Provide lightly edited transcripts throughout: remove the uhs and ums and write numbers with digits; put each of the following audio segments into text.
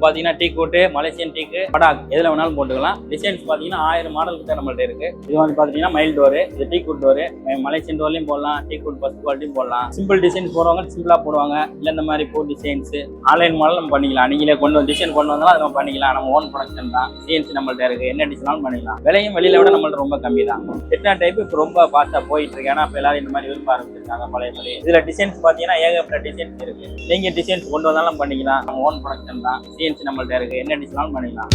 பாத்தீங்கன்னா டீ கோட்டு, மலேசியன் டீக்கு, படாக் எதுல வேணாலும் போட்டுக்கலாம். டிசைன்ஸ் பாத்தீங்கன்னா 1000 மாடல் கிட்ட நம்மள்ட்ட இருக்கு. இது வந்து பாத்தீங்கன்னா மைல் டோரு, இது டீ கோட் டோரு, மலேசியன் டோர்லயும் போடலாம், டீ கோட் ஃபர்ஸ்ட் குவாலிட்டியும் போடலாம். சிம்பிள் டிசைன்ஸ் போடுவாங்க, சிம்பிளா போடுவாங்க. இல்ல இந்த மாதிரி போர் டிசைன்ஸ் ஆன்லைன் மாடல் நம்ம பண்ணிக்கலாம். நீங்களே டிசைன் கொண்டு வந்தாலும் அதை நம்ம பண்ணிக்கலாம். நம்ம ஓன் ப்ரொடக்ஷன் தான். சிஎன்சி நம்மள்ட்ட இருக்கு. என்ன டிசைனாலும் பண்ணிக்கலாம். விலையும் வெளியில விட நம்மள்ட்ட ரொம்ப கம்மி தான். எட்டா டைப் இப்போ ரொம்ப ஃபாஸ்டா போயிட்டு இருக்கு. ஏன்னா இப்ப எல்லாரும் இந்த மாதிரி விரும்ப ஆரம்பிச்சிருக்காங்க பழைய பழைய. இதுல டிசைன்ஸ் பாத்தீங்கன்னா ஏகப்பட்ட டிசைன்ஸ் இருக்கு. நீங்க டிசைன்ஸ் கொண்டு வந்தாலும் பண்ணிக்கலாம். நம்ம ஓன் ப்ரொடக்ஷன் தான். சிஎன்சி நம்மள்ட்ட இருக்கு. என்ன டிசைனாலும் பண்ணிக்கலாம்.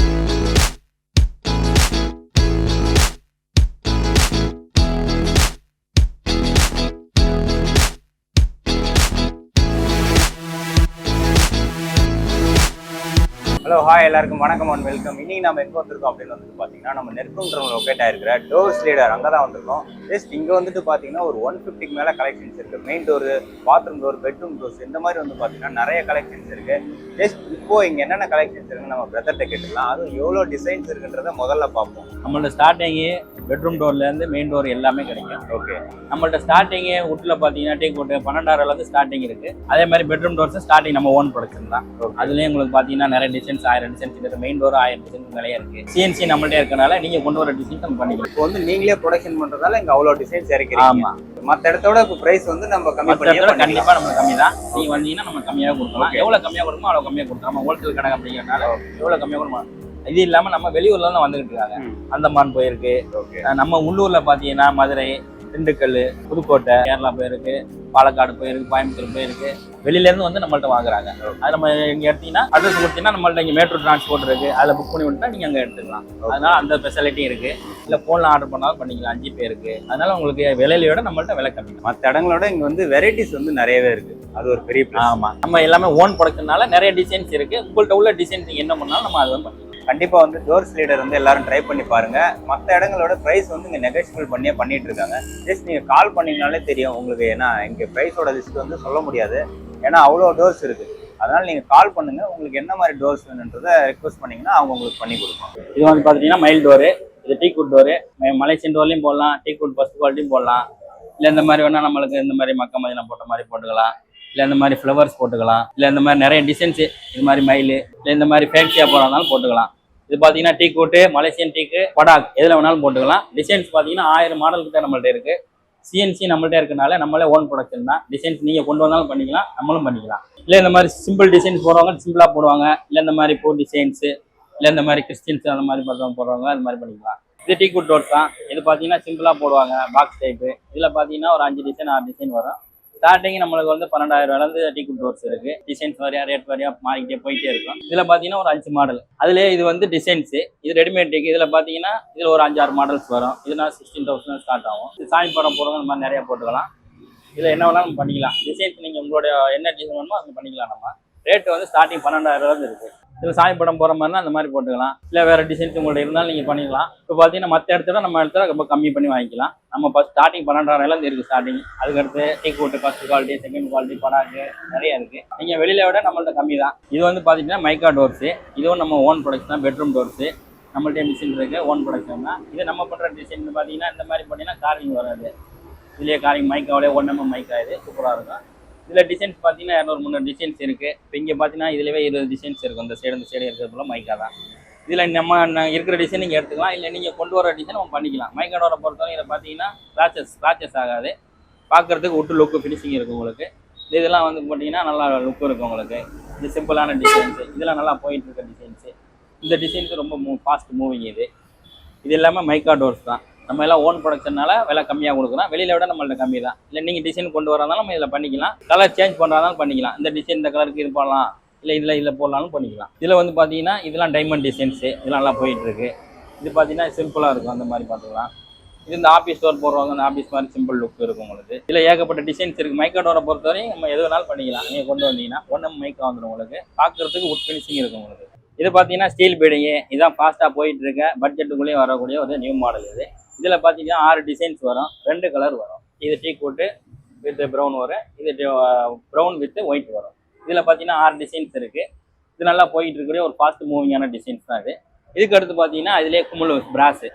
ஹலோ ஹாய், எல்லாருக்கும் வணக்கம் அண்ட் வெல்கம். இன்னைக்கு நம்ம எங்கே வந்திருக்கோம் அப்படின்னு பார்த்தீங்கன்னா நம்ம நெற்குன்ற லொக்கேட் ஆயிருக்கிற டோர் ஸ்லீடர் அங்கே தான் வந்திருக்கோம். ஜஸ்ட் இங்கே பார்த்தீங்கன்னா ஒரு 150க்கு மேலே கலெக்ஷன்ஸ் இருக்குது. Main door, bathroom door, bedroom doors இந்த மாதிரி பார்த்தீங்கன்னா நிறைய கலெக்ஷன்ஸ் இருக்குது. ஜஸ்ட் இப்போ இங்கே என்னென்ன கலெக்ஷன்ஸ் இருக்குன்னு நம்ம பிரதர்கிட்ட கேட்டுக்கலாம். அதுவும் எவ்வளோ டிசைன்ஸ் இருக்குன்றத முதல்ல பார்ப்போம். நம்மளோட ஸ்டார்டிங்கு பெட்ரூம் டோர்லேருந்து மெயின் டோர் எல்லாமே கிடைக்கும். ஓகே, நம்மள்ட்ட ஸ்டார்டிங்கு வுட்டில் பார்த்தீங்கன்னா டீ கோட்டு 12,000 ஸ்டார்டிங் இருக்குது. அதே மாதிரி பெட்ரூம் டோர்ஸ் ஸ்டார்டிங் நம்ம ஓன் ப்ரொடக்ஷன் தான். அதுலேயும் உங்களுக்கு பார்த்தீங்கன்னா நிறைய டிசைன்ஸ் 1000 டிசைன்ஸ் இருக்குது. மெயின் டோர் 1000 டிசைன்ஸ் நிறைய இருக்குது. சிஎன்சி நம்மள்ட்ட இருக்கனால நீங்கள் கொண்டு வர டிசைன்ஸ் நம்ம பண்ணிக்கலாம். இப்போ நீங்களே ப்ரொடக்ஷன் பண்ணுறதால இங்கே அவ்வளோ டிசைன்ஸ் இறக்கிறீங்க. ஆமாம், மற்ற இடத்தோட இப்போ ப்ரைஸ் நம்ம கம்மி பண்ணி கண்டிப்பாக நம்ம கம்மி தான். நீங்கள் வந்தீங்கன்னா நம்ம கம்மியாக கொடுக்கலாம். எவ்வளோ கம்மியாக கொடுக்குமோ அவ்வளோ கம்மியாக கொடுக்கலாம். நம்ம ஹோல்சேல் கடை அப்படிங்கிறனால எவ்வளோ கம்மியாக கொடுக்கலாம். இது இல்லாம நம்ம வெளியூர்ல தான் வந்துகிட்டு இருக்காங்க. அந்தமான் போயிருக்கு. நம்ம உள்ளூர்ல பாத்தீங்கன்னா மதுரை, திண்டுக்கல், புதுக்கோட்டை, கேரளா போயிருக்கு, பாலக்காடு போயிருக்கு, கோயம்புத்தூர் போயிருக்கு. வெளியில இருந்து வந்து நம்மள்ட்ட வாங்குறாங்க. அது நம்ம இங்க எடுத்தீங்கன்னா அட்ரஸ் கொடுத்தீங்கன்னா நம்மள்ட்ட இங்க மேட்ரோ டிரான்ஸ்போர்ட் இருக்கு. அதில் புக் பண்ணி விட்டா நீங்க அங்க எடுத்துக்கலாம். அதனால அந்த ஃபெசிலிட்டி இருக்கு. இல்ல போன்ல ஆர்டர் பண்ணாலும் பண்ணிக்கலாம். ஜிபே இருக்கு. அதனால உங்களுக்கு விலையில விட நம்மள்ட்ட விலை கம்மி. மற்ற இடங்களோட இங்க வெரைட்டிஸ் நிறையவே இருக்கு. அது ஒரு பெரிய பிளஸ். ஆமா, நம்ம எல்லாமே ஓன் ப்ரொடக்ஷனால நிறைய டிசைன்ஸ் இருக்கு. உங்கள்ட்ட உள்ள டிசைன்ஸ் நீங்க என்ன பண்ணாலும் நம்ம அதை பண்ணலாம். கண்டிப்பா டோர் ஸ்லீடர் எல்லாரும் ட்ரை பண்ணி பாருங்க. மற்ற இடங்களோட பிரைஸ் இங்க நெகோஷியபிள் பண்ணியே பண்ணிட்டு இருக்காங்க. ஜஸ்ட் நீங்க கால் பண்ணீங்கனாலே தெரியும் உங்களுக்கு. ஏன்னா இங்க பிரைஸோட லிஸ்ட் சொல்ல முடியாது. ஏன்னா அவ்வளோ டோர்ஸ் இருக்கு. அதனால நீங்க கால் பண்ணுங்க. உங்களுக்கு என்ன மாதிரி டோர்ஸ் வேணுன்றதை ரெக்வஸ்ட் பண்ணீங்கன்னா அவங்க உங்களுக்கு பண்ணி கொடுப்பாங்க. இது பாத்தீங்கன்னா மைல் டோரு, இது டீ குட் டோரு, மலேசியன் டோர்லயும் போடலாம், டீ குட் ஃபர்ஸ்ட் குவாலிட்டியும் போடலாம். இல்ல இந்த மாதிரி வேணா நம்மளுக்கு இந்த மாதிரி மக்க மதினம் போட்ட மாதிரி போட்டுக்கலாம். இல்லை இந்த மாதிரி ஃப்ளவர்ஸ் போட்டுக்கலாம். இல்லை இந்த மாதிரி நிறைய டிசைன்ஸ் இது மாதிரி மயில், இல்லை இந்த மாதிரி ஃபேன்சியாக போடுறதுனாலும் போட்டுக்கலாம். இது பார்த்தீங்கன்னா டீ கோட்டு, மலேசியன் டீக்கு, படாக் எதில் வேணாலும் போட்டுக்கலாம். டிசைன்ஸ் பார்த்தீங்கன்னா 1000 மாடல் கிட்ட நம்மள்ட்ட இருக்கு. சிஎன்சி நம்மள்ட்ட இருக்கனால நம்மளே ஓன் ப்ரொடக்ஷன் தான். டிசைன்ஸ் நீங்கள் கொண்டு வந்தாலும் பண்ணிக்கலாம், நம்மளும் பண்ணிக்கலாம். இல்லை இந்த மாதிரி சிம்பிள் டிசைன்ஸ் போடுவாங்க, சிம்பிளாக போடுவாங்க. இல்லை இந்த மாதிரி போர் டிசைன்ஸு, இல்லை இந்த மாதிரி கிறிஸ்டின்ஸ் அந்த மாதிரி போடுறவங்க அது மாதிரி பண்ணிக்கலாம். இது டீ குட் டோர்ஸ் தான். இது பார்த்தீங்கன்னா சிம்பிளாக போடுவாங்க, பாக்ஸ் டைப்பு. இதில் பார்த்தீங்கன்னா ஒரு 5 டிசைன் 6 டிசைன் வரும். ஸ்டார்டிங் நம்மளுக்கு 12,000 டீ குட் டோர்ஸ் இருக்கு. டிசைன்ஸ் வரையா ரேட் வரையா மாறிக்கிட்டே போயிட்டே இருக்கும். இதுல பாத்தீங்கன்னா ஒரு 5 மாடல். அதுலேயே இது டிசைன்ஸ், இது ரெடிமேட் டீக்கு. இதுல பாத்தீங்கன்னா இதுல ஒரு 5-6 மாடல்ஸ் வரும். இதுனா 16,000 ஸ்டார்ட் ஆகும். இது சாமி படம் போடுறவங்க இந்த மாதிரி நிறைய போட்டுக்கலாம். இதுல என்ன வேணாலும் பண்ணிக்கலாம். டிசைன்ஸ் நீங்க உங்களோட என்ன டிசைன் வேணுமோ அது பண்ணிக்கலாம். நம்ம ரேட் ஸ்டார்டிங் 12,000 இருக்கு. இதில் சாமி படம் போகிற மாதிரினா அந்த மாதிரி போட்டுக்கலாம். இல்லை வேறு டிசைன்ஸ் உங்கள்ட்ட இருந்தாலும் நீங்கள் பண்ணிக்கலாம். இப்போ பார்த்தீங்கன்னா மற்ற இடத்துல நம்ம இடத்துல ரொம்ப கம்மி பண்ணி வாங்கிக்கலாம். நம்ம ஃபஸ்ட் ஸ்டார்டிங் 12,000 இருக்குது ஸ்டார்டிங். அதுக்கடுத்து டீ கோட்டு ஃபர்ஸ்ட் குவாலிட்டி, செகண்ட் குவாலிட்டி, படாக்கு நிறைய இருக்குது. நீங்கள் வெளியில விட நம்மள்ட்ட கம்மி தான். இது பார்த்தீங்கன்னா மைக்கா டோர்ஸு. இதுவும் நம்ம ஓன் ப்ரொடக்ஷன் தான். பெட்ரூம் டோர்ஸு நம்மள்ட்ட டிசைன் இருக்குது, ஓன் ப்ரொடக்ஷன் தான். இது நம்ம பண்ணுற டிசைன் பார்த்தீங்கன்னா இந்த மாதிரி பார்த்தீங்கன்னா காரிங் வராது. இதுலேயே காரிங் மைக்காவிலே 1mm மைக்கா. இது சூப்பராக இருக்கும். இதில் டிசைன்ஸ் பார்த்தீங்கன்னா 200-300 டிசைன்ஸ் இருக்குது. இப்போ இங்கே பார்த்தீங்கன்னா இதுலேயே 20 டிசைன்ஸ் இருக்கும். இந்த சைடு இருக்கிறதுல மைக்கா தான். இதில் நம்ம இருக்கிற டிசைன் நீங்கள் எடுத்துக்கலாம். இல்லை நீங்கள் கொண்டு வர டிசைன் நம்ம பண்ணிக்கலாம். மைக்காடோரை பொறுத்தவரை இதை பார்த்தீங்கன்னா ஸ்க்ராச்சஸ் ஆகாது. பார்க்குறதுக்கு ஒட்டு லுக்கு ஃபினிஷிங் இருக்கும் உங்களுக்கு. இதெல்லாம் பார்த்தீங்கன்னா நல்லா லுக்கு இருக்கும் உங்களுக்கு. இது சிம்பிளான டிசைன்ஸு. இதெல்லாம் நல்லா போயிட்டு இருக்க டிசைன்ஸு. இந்த டிசைன்ஸு ரொம்ப ஃபாஸ்ட் மூவிங். இது இல்லாமல் மைக்கா டோர்ஸ் தான். நம்ம எல்லாம் ஓன் ப்ரொடக்ஷனால விலை கம்மியாக கொடுக்குறோம். வெளியில விட நம்மள்ட்ட கம்மி தான். இல்லை நீங்கள் டிசைன் கொண்டு வரதாலும் நம்ம இதில் பண்ணிக்கலாம். கலர் சேஞ்ச் பண்ணுறதாலும் பண்ணிக்கலாம். இந்த டிசைன் இந்த கலருக்கு இது பண்ணலாம், இல்லை இதில் போடலாலும் பண்ணிக்கலாம். இதில் பார்த்தீங்கன்னா இதெல்லாம் டைமண்ட் டிசைன்ஸு. இதெல்லாம் நல்லா போயிட்டு இருக்கு. இது பார்த்தீங்கன்னா சிம்பிளாக இருக்கும். அந்த மாதிரி பார்த்துக்கலாம். இது இந்த ஆஃபீஸ் டோர் போடுறவங்க அந்த ஆஃபீஸ் மாதிரி சிம்பிள் லுக் இருக்கும் உங்களுக்கு. இதில் ஏகப்பட்ட டிசைன்ஸ் இருக்குது. மைக்கா டோரை பொறுத்தவரையும் நம்ம எது வேணாலும் பண்ணிக்கலாம். நீங்கள் கொண்டு வந்தீங்கன்னா 1mm மைக்கா வந்துடும் உங்களுக்கு. பார்க்குறதுக்கு உட் ஃபினிஷிங் இருக்கும் உங்களுக்கு. இது பார்த்தீங்கன்னா ஸ்டீல் பீடிங்கு. இதுதான் ஃபாஸ்ட்டாக போயிட்டு இருக்க பட்ஜெட்டுக்குள்ளேயும் வரக்கூடிய ஒரு நியூ மாடல் இது. இதில் பார்த்தீங்கன்னா 6 டிசைன்ஸ் வரும். 2 கலர் வரும். இது டீ கோட்டு வித் ப்ரௌன் வரும். இது ப்ரௌன் வித் ஒயிட் வரும். இதில் பார்த்தீங்கன்னா 6 டிசைன்ஸ் இருக்குது. இது நல்லா போயிட்டு இருக்கக்கூடிய ஒரு ஃபாஸ்ட் மூவிங்கான டிசைன்ஸ் தான் இது. இதுக்கு அடுத்து பார்த்தீங்கன்னா இதிலே குமுல் பிராஸு.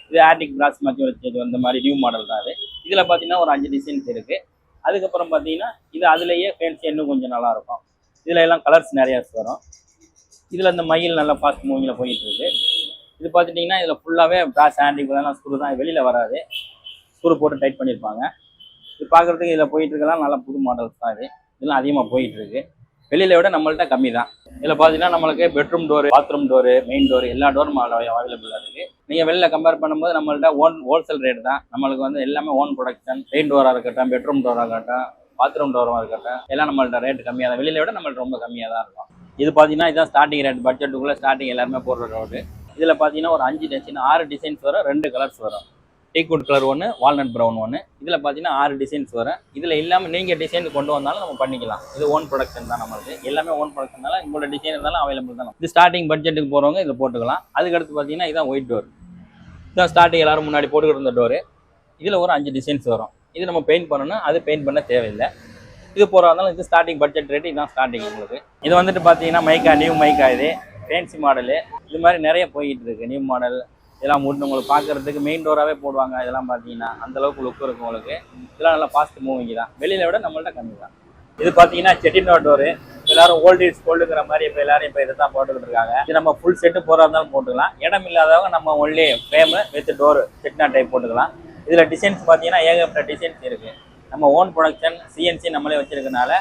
இது ஆர்டிக் பிராஸ் மாதிரி வச்சு அந்த மாதிரி நியூ மாடல் தான் அது. இதில் பார்த்தீங்கன்னா ஒரு 5 டிசைன்ஸ் இருக்குது. அதுக்கப்புறம் பார்த்தீங்கன்னா இது அதுலேயே ஃபேன்சி இன்னும் கொஞ்சம் நல்லாயிருக்கும். இதில் எல்லாம் கலர்ஸ் நிறையா வரும். இதில் இந்த மயில் நல்லா ஃபாஸ்ட் மூவிங்கில் போயிட்டு இருக்கு. இது பார்த்துட்டிங்கன்னா இதில் ஃபுல்லாகவே பிராஸ் ஹேண்டிங் ஸ்க்ரூ தான், வெளியில் வராது, ஸ்க்ரூ போட்டு டைட் பண்ணியிருப்பாங்க. இது பார்க்குறதுக்கு இதில் போயிட்டு இருக்கலாம், நல்லா புது மாடல்ஸ் தான் இது. இதெல்லாம் அதிகமாக போயிட்டு இருக்கு. வெளியில விட நம்மள்ட்ட கம்மி தான். இதில் பார்த்தீங்கன்னா நம்மளுக்கு bedroom door, bathroom door, main door எல்லா டோரும் அவைலபிளாக இருக்குது. நீங்கள் வெளியில் கம்பேர் பண்ணும்போது நம்மள்ட்ட ஹோல்சேல் ரேட் தான். நம்மளுக்கு வந்து எல்லாமே ஓன் ப்ரொடக்ஷன். மெயின் டோராக இருக்கட்டும், பெட்ரூம் டோராக இருக்கட்டும், பாத்ரூம் டோராக இருக்கட்டும், எல்லாம் நம்மள்ட்ட ரேட் கம்மியாக தான், வெளியில விட நம்மள்ட்ட ரொம்ப கம்மியாக தான் இருக்கும். இது பார்த்தீங்கன்னா இதுதான் ஸ்டார்டிங் ரேட், பட்ஜெட்டுக்குள்ளே ஸ்டார்டிங் எல்லாருமே போடுற ரோடு. இதில் பார்த்தீங்கன்னா ஒரு 5 டிசைன் 6 டிசைன்ஸ் வரும், 2 கலர்ஸ் வரும். டீக்வுட் கலர் ஒன்று, வால்நட் ப்ரௌன் ஒன்று. இதில் பார்த்தீங்கன்னா 6 டிசைன்ஸ் வரும். இதில் இல்லாமல் நீங்கள் டிசைன் கொண்டு வந்தாலும் நம்ம பண்ணிக்கலாம். இது ஓன் ப்ரொடக்ஷன் தான் நம்மளுக்கு, எல்லாமே ஓன் ப்ரொடக்ஷனால உங்களோட டிசைன் இருந்தாலும் அவைலபிள் தான். இது ஸ்டார்டிங் பட்ஜெட்டுக்கு போகிறவங்க இதில் போட்டுக்கலாம். அதுக்கடுத்து பார்த்தீங்கன்னா இதான் ஒயிட் டோர். இதுதான் ஸ்டார்டிங் எல்லாரும் முன்னாடி போட்டுக்கிட்டு இருந்த டோரு. இதில் ஒரு 5 டிசைன்ஸ் வரும். இது நம்ம பெயிண்ட் பண்ணணும், அது பெயிண்ட் பண்ண தேவையில்லை. இது போகிறதாலும் இது ஸ்டார்டிங் பட்ஜெட் ரேட்டு, இதுதான் ஸ்டார்டிங் உங்களுக்கு. இது வந்துட்டு பார்த்தீங்கன்னா மைக்கா, நியூ மைக்கா, இது ஃபேன்சி மாடலு. இது மாதிரி நிறைய போயிட்டு இருக்கு. நியூ மாடல் இதெல்லாம் முடிஞ்சு உங்களுக்கு பார்க்குறதுக்கு மெயின் டோராகவே போடுவாங்க. இதெல்லாம் பார்த்தீங்கன்னா அந்தளவுக்கு லுக் இருக்கும் உங்களுக்கு. இதெல்லாம் நல்லா ஃபாஸ்ட் மூவிங் தான், வெளியில விட நம்மள்ட்ட கம்மி தான். இது பார்த்தீங்கன்னா செட்டிநாடு டோரு. எல்லாரும் ஓல்ட் இஸ் கோல்டுங்கிற மாதிரி இப்போ எல்லாரும் இப்போ இதை தான் போட்டுக்கிட்டு இருக்காங்க. இது நம்ம ஃபுல் செட்டு போகிறா இருந்தாலும் போட்டுக்கலாம். இடம் இல்லாதவங்க நம்ம only frame with door Chettinad type போட்டுக்கலாம். இதில் டிசைன்ஸ் பார்த்தீங்கன்னா ஏகப்பட்ட டிசைன்ஸ் இருக்குது. நம்ம ஓன் ப்ரொடக்ஷன் சிஎன்சி நம்மளே வச்சிருக்கனால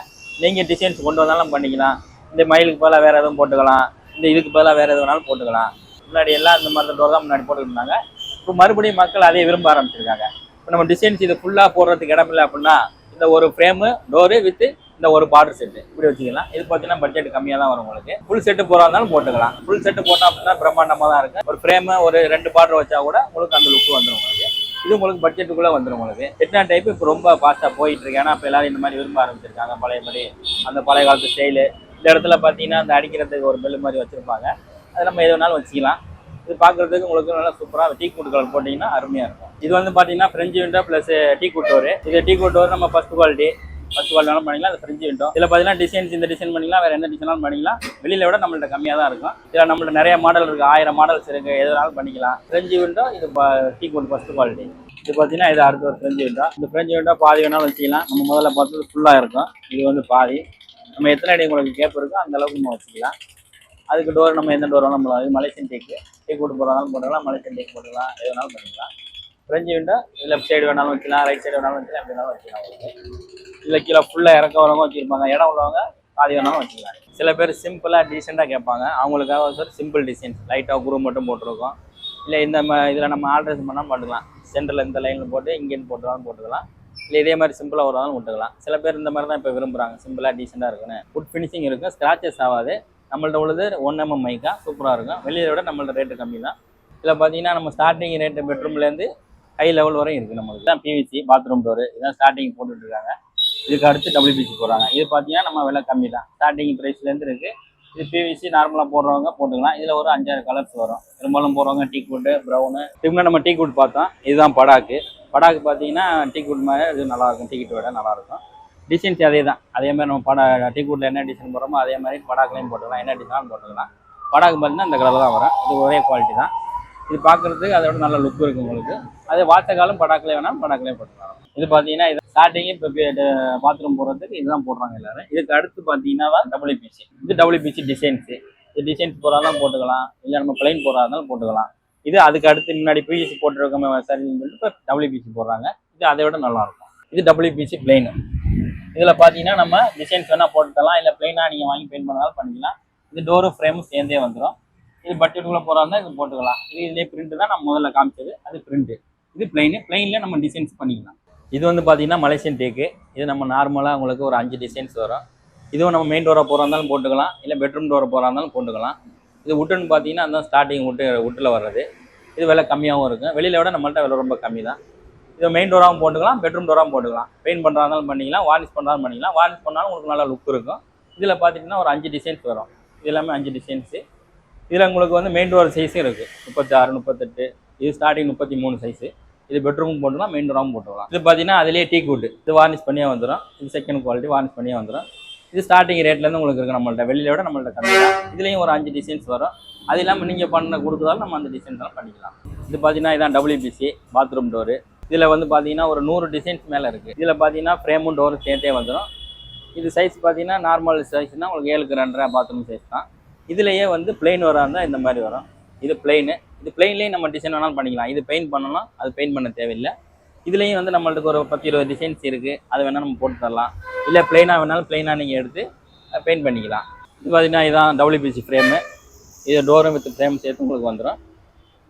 நீங்கள் டிசைன்ஸ் கொண்டு வந்தாலும் பண்ணிக்கலாம். இந்த மயிலுக்கு பதிலாக வேறு எதுவும் போட்டுக்கலாம், இந்த இதுக்கு பதிலாக வேறு எது வேணாலும் போட்டுக்கலாம். முன்னாடி எல்லாம் இந்த மாதிரி டோர் தான் முன்னாடி போட்டுக்கிட்டு இருந்தாங்க. இப்போ மறுபடியும் மக்கள் அதே விரும்ப ஆரம்பிச்சிருக்காங்க. இப்போ நம்ம டிசைன்ஸ் இது ஃபுல்லாக போடுறதுக்கு இடம் இல்லை அப்படின்னா இந்த ஒரு ஃப்ரேமு டோரு வித் இந்த ஒரு பார்டர் செட்டு இப்படி வச்சுக்கலாம். இது பார்த்தீங்கன்னா பட்ஜெட் கம்மியாக தான் வரும் உங்களுக்கு. ஃபுல் செட்டு போகிறா இருந்தாலும் போட்டுக்கலாம். ஃபுல் செட்டு போட்டால் அப்படின்னா பிரம்மாண்டமாக தான் இருக்குது. ஒரு ஃப்ரேமு ஒரு 2 பார்டர் வச்சா கூட உங்களுக்கு அந்த லுக்கு வந்துடும் உங்களுக்கு. இது உங்களுக்கு பட்ஜெட்டுக்குள்ளே வந்துடும் உங்களுக்கு. செட்டினா டைப் இப்போ ரொம்ப ஃபாஸ்ட்டாக போயிட்டு இருக்கு. ஏன்னா இப்போ எல்லாரும் இந்த மாதிரி விரும்ப ஆரம்பிச்சிருக்காங்க. பழையபடி அந்த பழைய காலத்து ஸ்டைலு. இந்த இடத்துல பார்த்தீங்கன்னா அந்த அடிக்கிறதுக்கு ஒரு பெல் மாதிரி வச்சுருப்பாங்க. அது நம்ம எது வேணாலும் வச்சுக்கலாம். இது பார்க்குறதுக்கு உங்களுக்கு நல்லா சூப்பராக டீக்வுட் கலர் போட்டிங்கன்னா அருமையாக இருக்கும். இது வந்து பார்த்தீங்கன்னா French window plus teakwood door. இது டீக்வுட் டோர் நம்ம ஃபஸ்ட் குவாலிட்டி வேணாலும் பண்ணிக்கலாம். அது ஃப்ரெஞ்சு விண்டோ. இதில் பார்த்தீங்கன்னா டிசைன்ஸ் இந்த டிசைன் பண்ணிக்கலாம், வேறு எந்த டிசைனாலும் பண்ணிக்கலாம். வெளியில விட நம்மள்ட்ட கம்மியாக தான் இருக்கும். இதில் நம்மள்ட்ட நிறைய மாடல் இருக்குது, 1000 மாடல்ஸ் இருக்குது, எது வேணாலும் பண்ணிக்கலாம். ஃப்ரெஞ்சு விண்டோ இது டீக்வுட் ஃபஸ்ட் குவாலிட்டி. இது பார்த்தீங்கன்னா இது அடுத்த ஒரு ஃப்ரெஞ்சு விண்டோ. இந்த ஃப்ரெஞ்சு விண்டோ பாதி வேணாலும் வச்சுக்கலாம். நம்ம முதல்ல பார்த்தது ஃபுல்லாக இருக்கும், இது வந்து பாதி. நம்ம எத்தனை அடி உங்களுக்கு கேப் இருக்கோ அந்த அளவுக்கு நம்ம வச்சுக்கலாம். அதுக்கு டோர் நம்ம எந்த டோர் வேணாலும் போடலாம். இது மலேசியன் டீக்வுட் போடுறதாலும் போட்டுக்கலாம், மலேசியன் டீக் போட்டுக்கலாம், எது வேணாலும் பண்ணிக்கலாம். ஃப்ரெஞ்சு விண்டோ லெஃப்ட் சைடு வேணாலும் வச்சுக்கலாம், ரைட் சைடு வேணாலும் வச்சுக்கலாம், எப்படி வேணாலும் வச்சுக்கலாம் உங்களுக்கு. இல்லை கீழே ஃபுல்லாக இறக்க வரவங்க வச்சுருப்பாங்க, இடம் உள்ளவங்க பாதி வேணாலும் வச்சுக்கலாம். சில பேர் சிம்பிளாக டீசெண்டாக கேட்பாங்க, அவங்களுக்காக ஒரு சிம்பிள் டிசைன்ஸ் லைட்டாக குரூ மட்டும் போட்டிருக்கோம். இல்லை இந்த இதில் நம்ம ஆல்ட்ரேஷன் பண்ணால் பண்ணிக்கலாம். சென்டரில் இந்த லைனில் போட்டு இங்கேன்னு போட்டுருவாலும் போட்டுக்கலாம். இல்லை இதே மாதிரி சிம்பிளாக வருவாலும் விட்டுக்கலாம். சில பேர் இந்த மாதிரி தான் இப்போ விரும்புகிறாங்க, சிம்பிளாக டீசெண்டாக இருக்குன்னு. ஃபுட் ஃபினிஷிங் இருக்கும், ஸ்க்ராச்சஸ் ஆகாது. நம்மள்ட்ட உள்ளது 1 mm மைக்கா சூப்பராக இருக்கும். வெளியை விட நம்மள்ட்ட ரேட்டு கம்மி தான். இதில் பார்த்தீங்கன்னா நம்ம ஸ்டார்டிங் ரேட்டு பெட்ரூம்லேருந்து ஹை லெவல் வரையும் இருக்குது. நம்மளுக்கு தான் பிவிசி பாத்ரூம் டோரு இதான் ஸ்டார்டிங் போட்டுட்ருக்காங்க. இதுக்கு அடுத்து WPC போடுறாங்க. இது பார்த்தீங்கன்னா நம்ம விலை கம்மி தான், ஸ்டார்டிங் ப்ரைஸ்லேருந்து இருக்குது. இது பிவிசி நார்மலாக போடுறவங்க போட்டுக்கலாம். இதில் ஒரு 5-6 கலர்ஸ் வரும். பெரும்பாலும் போடுறவங்க டீக்வுட்டு, ப்ரௌனு. இதுக்கு நம்ம டீக்வுட் பார்த்தோம், இதுதான் படாக்கு. பார்த்தீங்கன்னா டீக்வுட் மாதிரி இது நல்லாயிருக்கும், டீக்வுட் விட நல்லாயிருக்கும். டிசைன்ஸ் அதே தான், அதே மாதிரி நம்ம டீக்வுட்டில் என்ன டிசைன் போடுறோமோ அதே மாதிரி படாக்குலையும் போட்டுக்கலாம், என்ன டிசைனாலும் போட்டுக்கலாம். படாக்கு பார்த்தீங்கன்னா இந்த கலர் தான் வரும், இது ஒரே குவாலிட்டி தான். இது பார்க்குறதுக்கு அதோட நல்ல லுக் இருக்குது உங்களுக்கு. அதே வாட்ட காலம் படாக்கிலே வேணாலும் படாக்கிலே போட்டுக்கலாம். இது பார்த்தீங்கன்னா இது ஸ்டார்டிங்கே இப்போ பாத்ரூம் போடுறதுக்கு இதுதான் போடுறாங்க எல்லாரும். இதுக்கு அடுத்து பார்த்தீங்கன்னா தான் WPC. இது WPC டிசைன்ஸு. இது டிசைன்ஸ் போடுறதாலும் போட்டுக்கலாம், இல்லை நம்ம பிளைன் போடுறதாலும் போட்டுக்கலாம். இது அதுக்கு அடுத்து முன்னாடி PVC போட்டுருக்கோமே சரின்னு சொல்லிட்டு இப்போ WPC போடுறாங்க. இது அதை விட நல்லாயிருக்கும். இது WPC பிளைனு. இதில் பார்த்தீங்கன்னா நம்ம டிசைன்ஸ் வேணால் போட்டுக்கலாம், இல்லை பிளைனாக நீங்கள் வாங்கி பெயிண்ட் பண்ணாலும் பண்ணிக்கலாம். இது டோரும் ஃப்ரேமும் சேர்ந்தே வந்துடும். இது பட்ஜெட்டுக்குள்ளே போகிறாங்க இது போட்டுக்கலாம். இதே பிரிண்ட் தான் நம்ம முதல்ல காமிச்சது, அது பிரிண்ட்டு. இது பிளைனில் நம்ம டிசைன்ஸ் பண்ணிக்கலாம். இது வந்து பார்த்தீங்கன்னா மலேசியன் டேக்கு. இது நம்ம நார்மலாக உங்களுக்கு ஒரு 5 டிசைன்ஸ் வரும். இதுவும் நம்ம மெயின் டோராக போகிறா இருந்தாலும் போட்டுக்கலாம், இல்லை பெட்ரூம் டோரை போகிறா இருந்தாலும் போட்டுக்கலாம். இது உட்டுன்னு பார்த்தீங்கன்னா அந்த ஸ்டார்டிங் உட்டில் வர்றது. இது விலை கம்மியாகவும் இருக்கும், வெளியில் விட நம்மள்ட்ட விலை ரொம்ப கம்மி தான். இது மெயின் டோராகவும் போட்டுக்கலாம், பெட்ரூம் டோராகவும் போட்டுக்கலாம். பெயிண்ட் பண்ணுறா இருந்தாலும் பண்ணிக்கலாம், வார்னிஷ் பண்ணுறாலும் பண்ணிக்கலாம். வார்னிஷ் பண்ணாலும் உங்களுக்கு நல்லா லுக் இருக்கும். இதில் பார்த்தீங்கன்னா ஒரு 5 டிசைன்ஸ் வரும். இது எல்லாமே 5 டிசைன்ஸு. இதில் உங்களுக்கு வந்து மெயின் டோர் சைஸும் இருக்குது, 36, 38. இது ஸ்டார்டிங் 33 சைஸு. இது பெட்ரூமும் போட்டுக்கலாம், மெயின் டோராகவும் போட்டுக்கலாம். இது பார்த்தீங்கன்னா அதிலே டீக்வுட். இது வார்னிஷ் பண்ணியே வந்துடும். இது செகண்ட் குவாலிட்டி வார்னிஷ் பண்ணியே வந்துடும். இது ஸ்டார்டிங் ரேட்லேருந்து உங்களுக்கு இருக்குது நம்மள்ட்ட, வெளியில விட நம்மள்ட்ட கம்மி தான். இதுலேயும் ஒரு 5 டிசைன்ஸ் வரும். அது இல்லாமல் நீங்கள் கொடுக்குறதாலும் நம்ம அந்த டிசைன்ஸ்லாம் பண்ணிக்கலாம். இது பார்த்தீங்கன்னா இதான் WPC பாத்ரூம் டோரு. இதில் வந்து பார்த்தீங்கன்னா ஒரு 100 டிசைன்ஸ் மேலே இருக்குது. இதில் பார்த்தீங்கன்னா ஃப்ரேமும் டோரும் சேர்த்தே வந்துடும். இது சைஸ் பார்த்தீங்கன்னா நார்மல் சைஸ்னால் உங்களுக்கு 7x2.5 பாத்ரூம் சைஸ் தான். இதுலேயே வந்து பிளெயின் வரா இருந்தால் இந்த மாதிரி வரும். இது பிளெயின். இது பிளெயின்லேயே நம்ம டிசைன் வேணாலும் பண்ணிக்கலாம். இது பெயிண்ட் பண்ணணும், அது பெயிண்ட் பண்ண தேவையில்லை. இதுலேயும் வந்து நம்மளுக்கு ஒரு 10-20 டிசைன்ஸ் இருக்குது. அது வேணால் நம்ம போட்டு தரலாம். இல்லை பிளெயினாக வேணாலும் பிளெயினாக நீங்கள் எடுத்து பெயிண்ட் பண்ணிக்கலாம். இது பார்த்தீங்கன்னா இதுதான் WPC ஃப்ரேமு. இது டோரும் வித் ஃப்ரேம் சேர்த்து உங்களுக்கு வந்துடும்.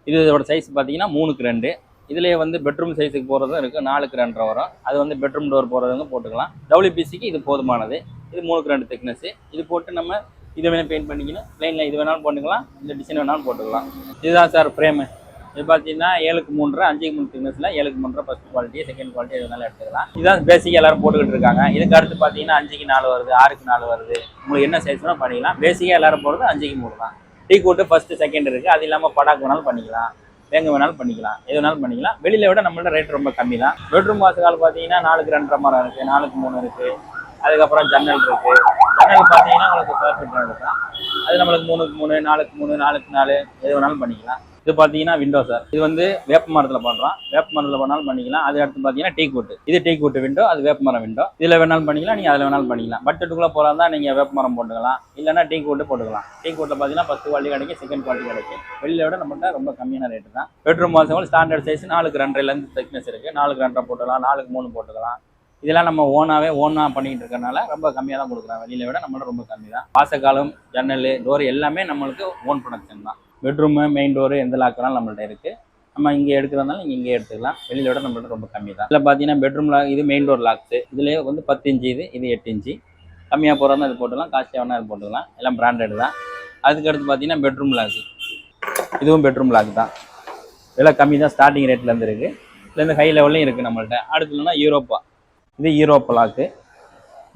இதோட சைஸ் பார்த்தீங்கன்னா 3x2. இதுலேயே வந்து பெட்ரூம் சைஸுக்கு போகிறதும் இருக்குது, 4x2 வரும். அது வந்து பெட்ரூம் டோர் போகிறவங்க போட்டுக்கலாம். WPCக்கு இது போதுமானது. இது 3x2 திக்னஸ். இது போட்டு நம்ம இதை வேணால் பெயிண்ட் பண்ணிக்கணும். பிளெயினில் இது வேணாலும் போட்டுக்கலாம், இந்த டிசைன் வேணாலும் போட்டுக்கலாம். இதுதான் சார் ஃப்ரேமு. இது பார்த்தீங்கன்னா 7x3, 5x3 திக்னஸில் 7x3 first quality, second quality எது வேணாலும் எடுத்துக்கலாம். இதுதான் பேசிக்காக எல்லாரும் போட்டுக்கிட்டு இருக்காங்க. இதுக்கு அடுத்து பார்த்தீங்கன்னா 5x4 வருது, 6x4 வருது. உங்களுக்கு என்ன சைஸ் வேணால் பண்ணிக்கலாம். பேசிக்காக எல்லாரும் போகிறது 5x3 தான். டீ கூட்டு ஃபஸ்ட்டு செகண்ட் இருக்குது. அது இல்லாமல் படாக்கு வேணாலும் பண்ணிக்கலாம், வேங்க வேணாலும் பண்ணிக்கலாம், எது வேணாலும் பண்ணிக்கலாம். வெளியில் விட நம்மள்ட்ட ரேட் ரொம்ப கம்மி தான். பெட்ரூம் வாசகால் பார்த்தீங்கன்னா 4x2 மரம் இருக்குது, 4x3 இருக்குது. அதுக்கப்புறம் ஜன்னல் இருக்குது. ஜன்னல் பார்த்தீங்கன்னா உங்களுக்கு பெர்ஃபெக்டாக தான். அது நம்மளுக்கு 3x3, 4x3, 4x4 எது வேணாலும் பண்ணிக்கலாம். இது பார்த்தீங்கன்னா விண்டோ சார். இது வந்து வேப்ப மரத்தில் பண்ணுறோம். வேப்ப மரத்தில் பண்ணாலும் பண்ணிக்கலாம். அது அடுத்து பார்த்தீங்கன்னா டீ கூட்டு. இது டீ கூட்டு விண்டோ, அது வேப்ப மரம் விண்டோ. இதில் வேணாலும் பண்ணிக்கலாம், நீங்கள் அதில் வேணாலும் பண்ணிக்கலாம். பட்ஜெட்டுக்குள்ளே போகிறதா நீங்கள் வேப்ப மரம் போட்டுக்கலாம், இல்லைனா டீ கூட்டு போட்டுக்கலாம். டீ கூட்டில் பார்த்தீங்கன்னா ஃபஸ்ட் குவாலிட்டி கிடைக்கும், செகண்ட் குவாலிட்டி கிடைக்கும். வெளியில் விட நம்மகிட்ட ரொம்ப கம்மியான ரேட்டு தான். பெட்ரூம் வாசல் ஸ்டாண்டர்ட் சைஸ் 4x2 திக்னஸ் இருக்குது. 4x2 போட்டுக்கலாம், 4x3 போட்டுக்கலாம். இதெல்லாம் நம்ம ஓனாக பண்ணிக்கிட்டு இருக்கறனால ரொம்ப கம்மியாக தான் கொடுக்குறோம். வெளியில் விட நம்மள்ட்ட ரொம்ப கம்மி தான். வாசக்காலம், ஜன்னல், டோர் எல்லாமே நம்மளுக்கு ஓன் ப்ரொடக்ஷன் தான். பெட்ரூமு, மெயின் டோரு எந்த லாக்கெல்லாம் நம்மள்ட்ட இருக்குது. நம்ம இங்கே எடுக்கிறதுனால நீங்கள் இங்கே எடுத்துக்கலாம். வெளியில் விட நம்மள்ட்ட ரொம்ப கம்மி தான். இதில் பார்த்தீங்கன்னா பெட்ரூம் லாக், இது மெயின் டோர் லாக்ஸு. இதுலேயே வந்து 10 இன்ச்சு, இது 8 இன்ச்சு. கம்மியாக போகிறதா இது போட்டுக்கலாம், காஸ்ட்லியாக வேணால் இது போட்டுக்கலாம். எல்லாம் பிராண்டட் தான். அதுக்கடுத்து பார்த்தீங்கன்னா பெட்ரூம் லாக்கு. இதுவும் பெட்ரூம் லாக் தான். விலை கம்மி தான், ஸ்டார்டிங் ரேட்லேருந்து இருக்குது. இதுலேருந்து ஹை லெவல்லையும் இருக்குது நம்மள்ட்ட. அடுத்துலன்னா யூரோப்பா. இது யூரோப்பா லாக்கு.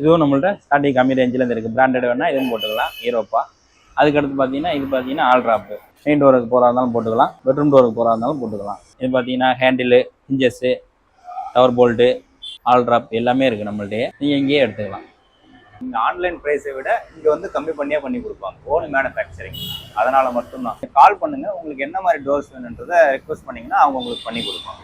இதுவும் நம்மள்ட்ட ஸ்டார்டிங் கம்மி ரேஞ்சிலேருந்து இருக்குது. பிராண்டட் வேணால் இதுவும் போட்டுக்கலாம், யூரோப்பா. அதுக்கடுத்து பார்த்தீங்கன்னா இது பார்த்தீங்கன்னா ஆல் ட்ராப்பு. மெயின் டோருக்கு போகிறா இருந்தாலும் போட்டுக்கலாம், பெட்ரூம் டோருக்கு போகிறா இருந்தாலும் போட்டுக்கலாம். இது பார்த்தீங்கன்னா handle, hinges, tower bolt, aldrop எல்லாமே இருக்குது நம்மள்ட்டே. நீங்கள் இங்கேயே எடுத்துக்கலாம். இந்த ஆன்லைன் ப்ரைஸை விட இங்கே வந்து கம்மி பண்ணியே பண்ணி கொடுப்பாங்க. Own manufacturing. அதனால் மட்டும்தான் கால் பண்ணுங்கள். உங்களுக்கு என்ன மாதிரி டோர்ஸ் வேணுன்றதை ரெக்வஸ்ட் பண்ணிங்கன்னா அவங்க உங்களுக்கு பண்ணி கொடுப்பாங்க.